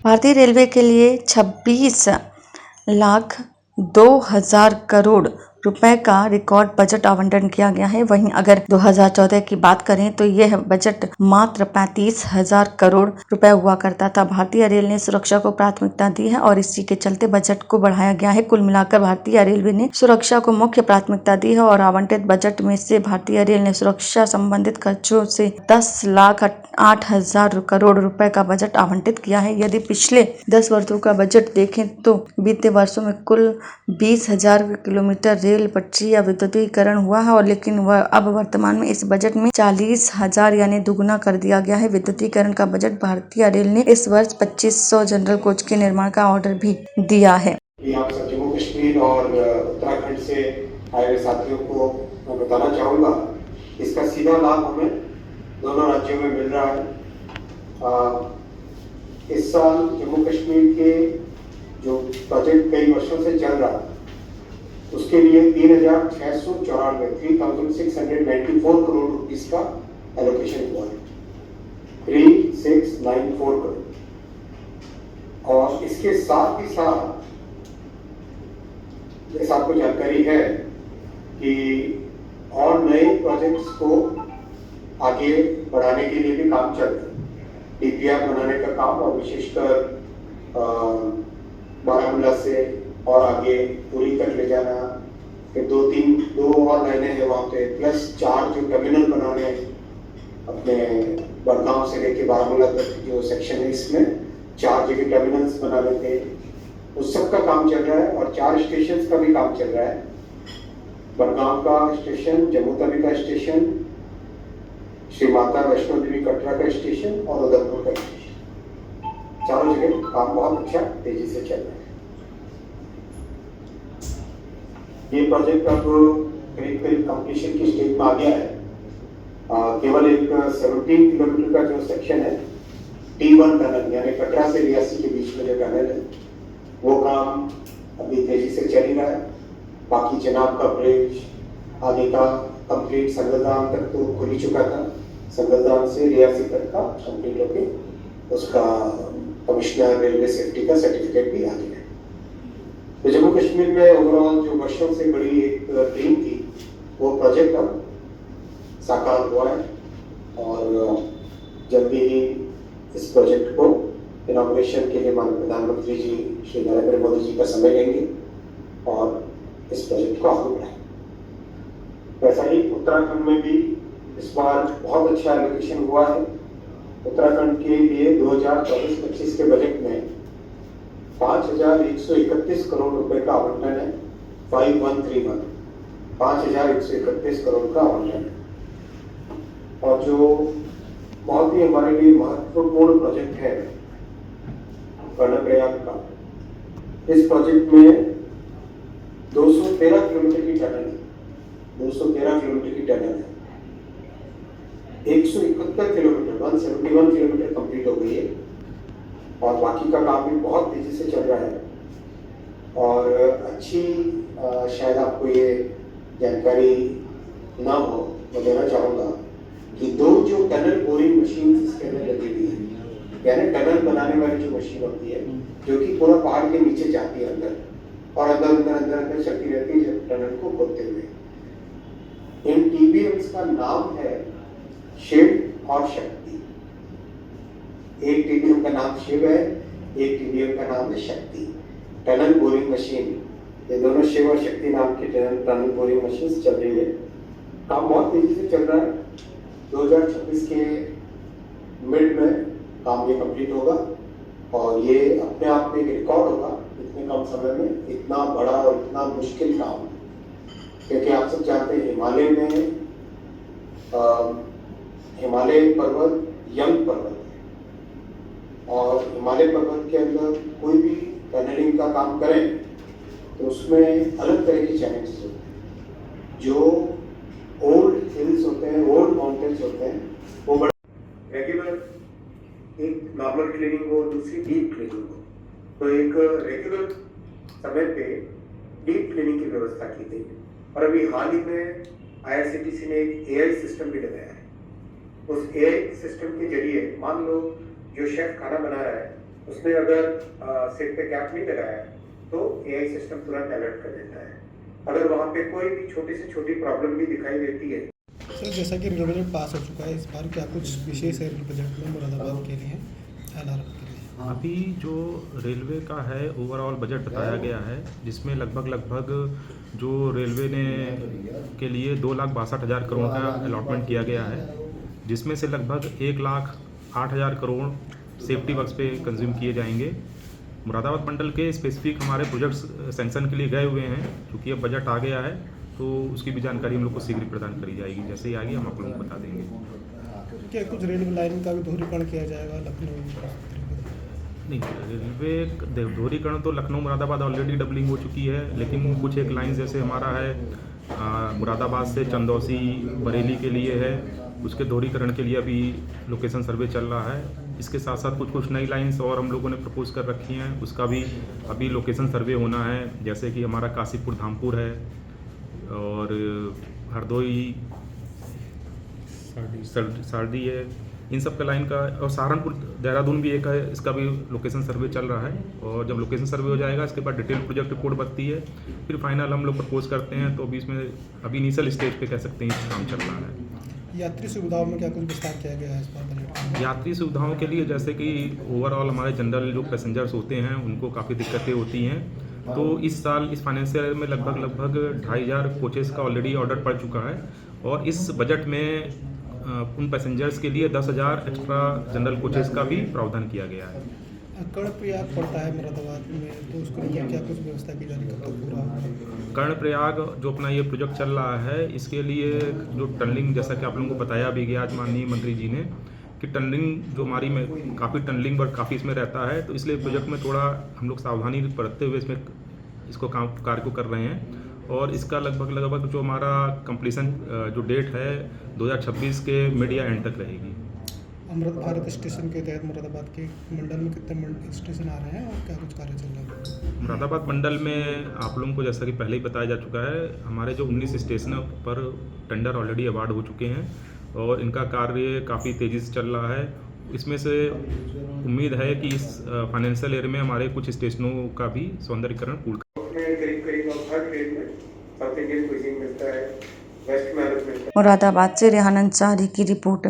भारतीय रेलवे के लिए 26,02,000 करोड़ रुपए का रिकॉर्ड बजट आवंटन किया गया है। वहीं अगर 2014 की बात करें तो यह बजट मात्र 35,000 करोड़ रुपए हुआ करता था। भारतीय रेल ने सुरक्षा को प्राथमिकता दी है और इसी के चलते बजट को बढ़ाया गया है। कुल मिलाकर भारतीय रेलवे ने सुरक्षा को मुख्य प्राथमिकता दी है और आवंटित बजट में से भारतीय रेल ने सुरक्षा संबंधित खर्चों से 10,08,000 करोड़ रुपए का बजट आवंटित किया है। यदि पिछले 10 वर्षों का बजट देखें तो बीते वर्षों में कुल 20,000 किलोमीटर रेल पटरी या विद्युतीकरण हुआ है, और लेकिन वह अब वर्तमान में इस बजट में 40,000 यानी दुगुना कर दिया गया है। विद्युतीकरण का बजट भारतीय रेल ने इस वर्ष 2500 जनरल कोच के निर्माण का ऑर्डर भी दिया है। जम्मू कश्मीर और उत्तराखंड से आए साथियों को मैं बताना चाहूँगा, इसका सीधा लाभ हमें दोनों राज्यों में मिल रहा है। इस साल जम्मू कश्मीर के जो प्रोजेक्ट कई वर्षों से चल रहा है उसके लिए 3,694 करोड़ रुपीस का एलोकेशन हुआ है, 3694 करोड़। और इसके साथ ही साथ जैसा आपको जानकारी है कि और नए प्रोजेक्ट्स को आगे बढ़ाने के लिए भी काम चल रहा है। डीपीआर बनाने का काम, और विशेषकर बारामूला से और आगे पूरी तक ले जाना, फिर दो और लाइनें हैं वहाँ पे, प्लस 4 जो टर्मिनल बनाने अपने बड़गांव से लेके बारामूला तक जो सेक्शन है इसमें 4 जगह टर्मिनल्स बनाने थे, उस सब का काम चल रहा है। और 4 स्टेशन का भी काम चल रहा है, बड़गांव का स्टेशन, जम्मू तवी का स्टेशन, श्री माता वैष्णो देवी कटरा का स्टेशन और उदयपुर का स्टेशन, चारों जगह काम बहुत अच्छा तेजी से चल रहा है। ये प्रोजेक्ट अब करीब कंप्लीशन की स्टेज में आ गया है। केवल एक 17 किलोमीटर का जो सेक्शन है T1 टनल, यानी कटरा से रियासी के बीच में जो टनल है, वो काम अभी तेजी से चल ही रहा है। बाकी चनाब का ब्रिज आगे का कंप्लीट संगलदान तक तो खुल ही चुका था, संगलदान से रियासी तक का कंप्लीट होके उसका कमिश्नर रेलवे सेफ्टी का सर्टिफिकेट भी आ गया है। तो जम्मू कश्मीर में ओवरऑल जो वर्षों से बड़ी एक ड्रीम थी वो प्रोजेक्ट अब साकार हुआ है, और जल्दी ही इस प्रोजेक्ट को इनॉग्रेशन के लिए माननीय प्रधानमंत्री जी श्री नरेंद्र मोदी जी का समय लेंगे और इस प्रोजेक्ट को आगे बढ़ाएंगे। वैसा ही उत्तराखंड में भी इस बार बहुत अच्छा एलोकेशन हुआ है। उत्तराखंड के लिए 2024-25 के बजट में 5,131 करोड़ रुपए का आवंटन है। 5,131 करोड़ का आवंटन है। और जो बहुत ही हमारे लिए महत्वपूर्ण प्रोजेक्ट है कर्णप्रयाग का, इस प्रोजेक्ट में 213 किलोमीटर की टनल है, 213 किलोमीटर की टनल है। 171 किलोमीटर 171 किलोमीटर कंप्लीट हो गई है, और बाकी का काम भी बहुत तेजी से चल रहा है। और अच्छी शायद आपको ये जानकारी ना हो, मैं देना चाहूँगा कि 2 जो टनल बोरिंग मशीन इसके अंदर लगी हुई है, यानी टनल बनाने वाली जो मशीन होती है जो कि पूरा पहाड़ के नीचे जाती है अंदर, और अंदर चलती रहती है टनल को खोदते हुए। इन TBMs का नाम है शिव और शक्ति। एक TBM का नाम शिव है, एक TBM का नाम है शक्ति। टनल बोरिंग मशीन, ये दोनों शिव और शक्ति नाम की टनल बोरिंग मशीन चल रही है। काम बहुत तेजी से चल रहा है। 2026 के मिड में काम ये कंप्लीट होगा, और ये अपने आप में एक रिकॉर्ड होगा इतने कम समय में इतना बड़ा और इतना मुश्किल काम। क्योंकि आप सब जानते हैं हिमालय में हिमालय पर्वत यंग पर्वत है, और हिमालय पर्वत के अंदर कोई भी टनलिंग का काम करें तो उसमें अलग तरह की चैलेंजेस होते हैं। जो ओल्ड हिल्स होते हैं, ओल्ड माउंटेन्स होते हैं, वो बड़े रेगुलर, एक नॉर्मल क्लीनिंग हो, दूसरी डीप क्लीनिंग हो। तो एक रेगुलर समय पे डीप क्लीनिंग की व्यवस्था की गई। और अभी हाल ही में IRCTC ने एक AI सिस्टम भी लगाया है। उस AI सिस्टम के जरिए मान लो जो शेफ खाना बना रहा है उसने अगर सीट पे कैप नहीं लगाया तो एआई सिस्टम तुरंत अलर्ट कर देता है। अगर वहाँ पे कोई भी छोटी से छोटी प्रॉब्लम भी दिखाई देती है। सर जैसा कि रेल बजट पास हो चुका है, इस बार क्या कुछ विशेष है रेल बजट में मुरादाबाद के लिए, एनआरएफ के लिए? अभी जो रेलवे का है ओवरऑल बजट बताया गया है, जिसमें लगभग जो रेलवे ने के लिए 2,62,000 करोड़ का अलॉटमेंट किया गया है, जिसमें से लगभग 1,08,000 करोड़ सेफ्टी वर्क्स पे कंज्यूम किए जाएंगे। मुरादाबाद मंडल के स्पेसिफिक हमारे प्रोजेक्ट्स सैंक्शन के लिए गए हुए हैं, क्योंकि अब बजट आ गया है तो उसकी भी जानकारी हम लोग को शीघ्र प्रदान करी जाएगी। जैसे ही आएगी हम आप लोगों को बता देंगे। क्या कुछ रेलवे लाइन का भी दोहरीकरण किया जाएगा लखनऊ? नहीं, रेलवे दोहरीकरण तो लखनऊ मुरादाबाद ऑलरेडी डबलिंग हो चुकी है, लेकिन कुछ एक लाइन जैसे हमारा है मुरादाबाद से चंदौसी बरेली के लिए है, उसके दोहरीकरण के लिए अभी लोकेशन सर्वे चल रहा है। इसके साथ साथ कुछ नई लाइंस और हम लोगों ने प्रपोज कर रखी हैं, उसका भी अभी लोकेशन सर्वे होना है। जैसे कि हमारा काशीपुर धामपुर है और हरदोई सारडी है, इन सब का लाइन का, और सहारनपुर देहरादून भी एक है, इसका भी लोकेशन सर्वे चल रहा है। और जब लोकेशन सर्वे हो जाएगा इसके बाद डिटेल प्रोजेक्ट रिपोर्ट बनती है, फिर फाइनल हम लोग प्रपोज करते हैं। तो अभी इसमें अभी इनिशियल स्टेज पे कह सकते हैं काम चल रहा है। यात्री सुविधाओं में क्या कुछ विस्तार किया गया है इस बार बजट में? यात्री सुविधाओं के लिए जैसे कि ओवरऑल हमारे जनरल जो पैसेंजर्स होते हैं उनको काफ़ी दिक्कतें होती हैं, तो इस साल इस फाइनेंशियल ईयर में लगभग 2,500 कोचेस का ऑलरेडी ऑर्डर पड़ चुका है। और इस बजट में उन पैसेंजर्स के लिए 10,000 एक्स्ट्रा जनरल कोचेस का भी प्रावधान किया गया है। कर्णप्रयाग पड़ता है मुरादाबाद में, तो उसको लेकर क्या कुछ व्यवस्था की जा रही है, कब तक पूरा होगा? कर्णप्रयाग जो अपना ये प्रोजेक्ट चल रहा है, इसके लिए जो टनलिंग, जैसा कि आप लोगों को बताया भी गया आज माननीय मंत्री जी ने, कि टनलिंग जो हमारी में काफ़ी टनलिंग वर्क काफ़ी इसमें रहता है, तो इसलिए प्रोजेक्ट में थोड़ा हम लोग सावधानी बरतते हुए इसमें इसको कार्य को कर रहे हैं। और इसका लगभग जो हमारा कंप्लीसन जो डेट है 2026 के मिड या एंड तक रहेगी। अमृत भारत स्टेशन के तहत मुरादाबाद के मंडल में कितने स्टेशन आ रहे हैं और क्या कुछ कार्य चल रहा है? मुरादाबाद मंडल में आप लोगों को जैसा कि पहले ही बताया जा चुका है, हमारे जो 19 स्टेशनों पर टेंडर ऑलरेडी अवार्ड हो चुके हैं और इनका कार्य काफ़ी तेज़ी से चल रहा है। इसमें से उम्मीद है कि इस फाइनेंशियल ईयर में हमारे कुछ स्टेशनों का भी सौंदर्यीकरण पूर्ण करीब हर ट्रेन में साउथ इंडियन कुजीन मिलता है, वेस्ट मैनेजमेंट। मुरादाबाद से रेहान अंसारी की रिपोर्ट।